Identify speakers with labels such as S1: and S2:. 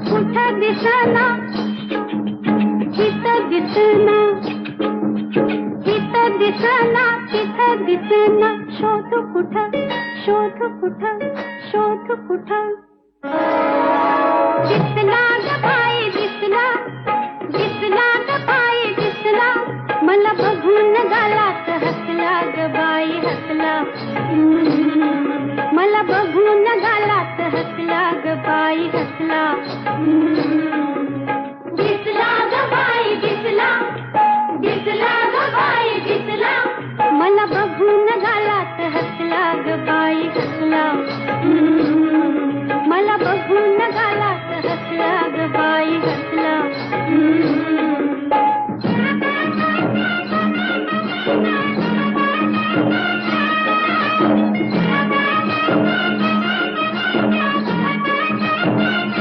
S1: कुठं दिसना तिथं दिसना, तिथं दिसना तिथं दिसना, शोध कुठं शोध कुठं शोध कुठं. दिसला ग बाई दिसला, दिसला ग बाई दिसला, मला बघून गालात हसला ग बाई हसला. मला बघून गालात हसला ग बाई हसला.